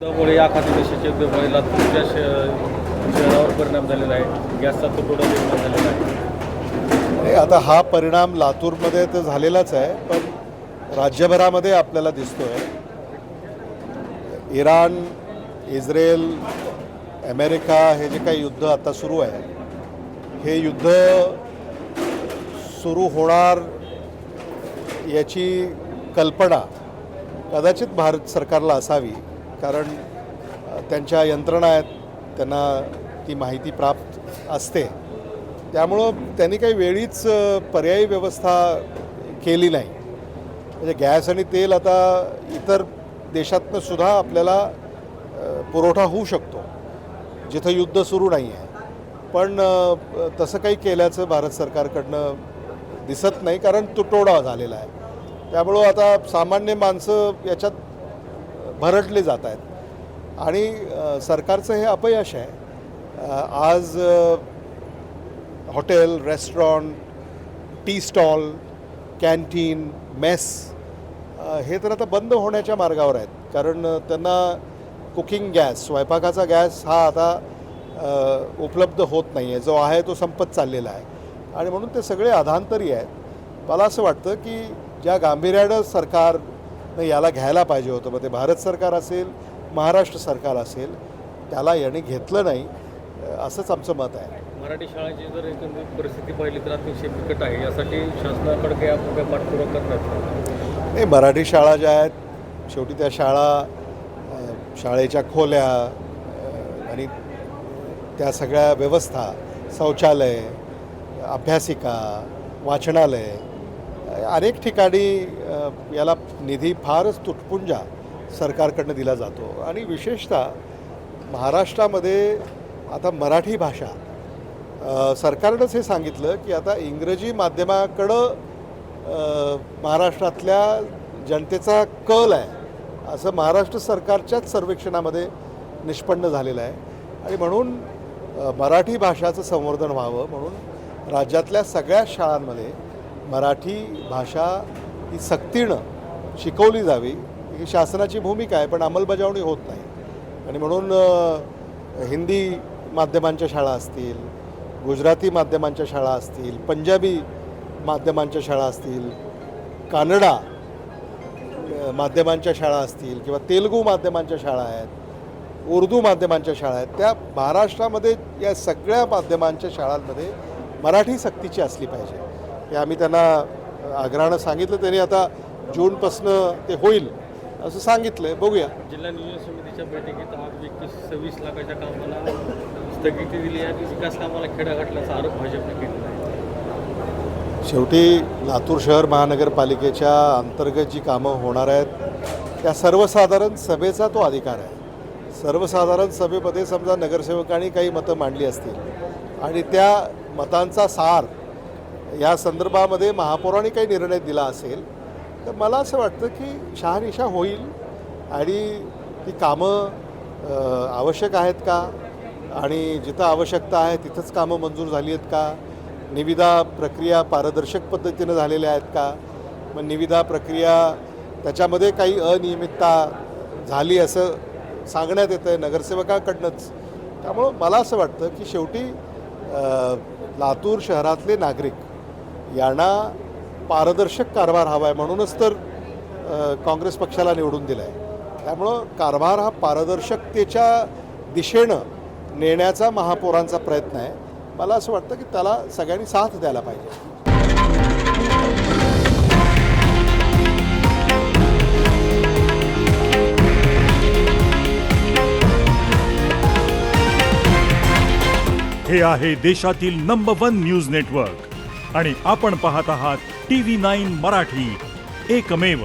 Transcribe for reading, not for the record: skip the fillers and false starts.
त्यामुळे या खाती देशाच्या युद्धामुळे लातूरच्या शहरावर परिणाम झालेला आहे. गॅसचा तुटवडा निर्माण झालेला आहे. नाही, आता हा परिणाम लातूरमध्ये तर झालेलाच आहे, पण राज्यभरामध्ये आपल्याला दिसतोय. इराण, इस्रायल, अमेरिका हे जे काही युद्ध आता सुरू आहे, हे युद्ध सुरू होणार याची कल्पना कदाचित भारत सरकारला असावी, कारण त्यांच्या यंत्रणा आहेत, त्यांना ती माहिती प्राप्त असते. त्यामुळं त्यांनी काही वेळीच पर्यायी व्यवस्था केली नाही. म्हणजे गॅस आणि तेल आता इतर देशातनं सुद्धा आपल्याला पुरवठा होऊ शकतो जिथं युद्ध सुरू नाही आहे, पण तसं काही केल्याचं भारत सरकारकडनं दिसत नाही, कारण तुटवडा झालेला आहे. त्यामुळं आता सामान्य माणसं याच्यात भरडले जात आहेत आणि सरकारचं हे अपयश आहे. आज hotel, restaurant, tea stall, canteen, mess हे तर आता बंद होण्याच्या मार्गावर आहेत, कारण त्यांना कुकिंग गॅस, स्वयंपाकाचा गॅस हा आता उपलब्ध होत नाही आहे. जो आहे तो संपत चाललेला आहे आणि म्हणून ते सगळे अधांतरी आहेत. मला असं वाटतं की ज्या गांभीर्यानं सरकारनं याला घ्यायला पाहिजे होतं, मग ते भारत सरकार असेल, महाराष्ट्र सरकार असेल, त्याला याने घेतलं नाही, असंच आमचं मत आहे. मराठी शाळांची जर एकंदरीत परिस्थिती पाहिली तर अतिशय बिकट आहे. यासाठी शासनाकडे काही आपण काही पाठपुरावा करणार नाही, मराठी शाळा ज्या आहेत, शेवटी त्या शाळेच्या खोल्या आणि त्या सगळ्या व्यवस्था, शौचालय, अभ्यासिका, वाचनालय, अनेक ठिकाणी याला निधी फारच तुटपुंजा सरकारकडनं दिला जातो. आणि विशेषतः महाराष्ट्रामध्ये आता मराठी भाषा सरकारनंच हे सांगितलं की आता इंग्रजी माध्यमाकडं महाराष्ट्रातल्या जनतेचा कल आहे, असं महाराष्ट्र सरकारच्याच सर्वेक्षणामध्ये निष्पन्न झालेलं आहे. आणि म्हणून मराठी भाषाचं संवर्धन व्हावं म्हणून राज्यातल्या सगळ्या शाळांमध्ये मराठी भाषा ही सक्तीनं शिकवली जावी, ही शासनाची भूमिका आहे, पण अंमलबजावणी होत नाही. आणि म्हणून हिंदी माध्यमांच्या शाळा असतील, गुजराती माध्यमांच्या शाळा असतील, पंजाबी माध्यमांच्या शाळा असतील, कानडा माध्यमांच्या शाळा असतील किंवा तेलुगू माध्यमांच्या शाळा आहेत, उर्दू माध्यमांच्या शाळा आहेत, त्या महाराष्ट्रामध्ये या सगळ्या माध्यमांच्या शाळांमध्ये मराठी सक्तीची असली पाहिजे. हे आम्ही त्यांना आग्रहानं सांगितलं. त्यांनी आता जूनपासनं ते होईल असं सांगितलं आहे. बघूया. जिल्हा नियोजन समितीच्या बैठकीत आज 26 लाखाच्या कामाला स्थगिती दिली आणि विकास कामाला खेळा घातल्याचा आरोप भाजपने केला आहे. शेवटी लातूर शहर महानगरपालिकेच्या अंतर्गत जी कामं होणार आहेत त्या सर्वसाधारण सभेचा तो अधिकार आहे. सर्वसाधारण सभेमध्ये समजा नगरसेवकांनी काही मतं मांडली असतील आणि त्या मतांचा सार या संदर्भामध्ये महापौरांनी काही निर्णय दिला असेल तर मला असं वाटतं की शहानिशा होईल आणि ती कामं आवश्यक आहेत का आणि जिथं आवश्यकता आहे तिथंच कामं मंजूर झाली आहेत का, निविदा प्रक्रिया पारदर्शक पद्धतीनं झालेल्या आहेत का, मग निविदा प्रक्रिया त्याच्यामध्ये काही अनियमितता झाली असं सांगण्यात येतं आहे नगरसेवकाकडनंच. त्यामुळं मला असं वाटतं की शेवटी लातूर शहरातले नागरिक यांना पारदर्शक कारभार हवा आहे, म्हणूनच तर काँग्रेस पक्षाला निवडून दिलं आहे. त्यामुळं कारभार हा पारदर्शकतेच्या दिशेनं नेण्याचा महापौरांचा प्रयत्न आहे. मला असं वाटतं की त्याला सगळ्यांनी साथ द्यायला पाहिजे. हे आहे देशातील नंबर 1 न्यूज नेटवर्क आणि आपण पाहत आहात TV9 मराठी, एकमेव.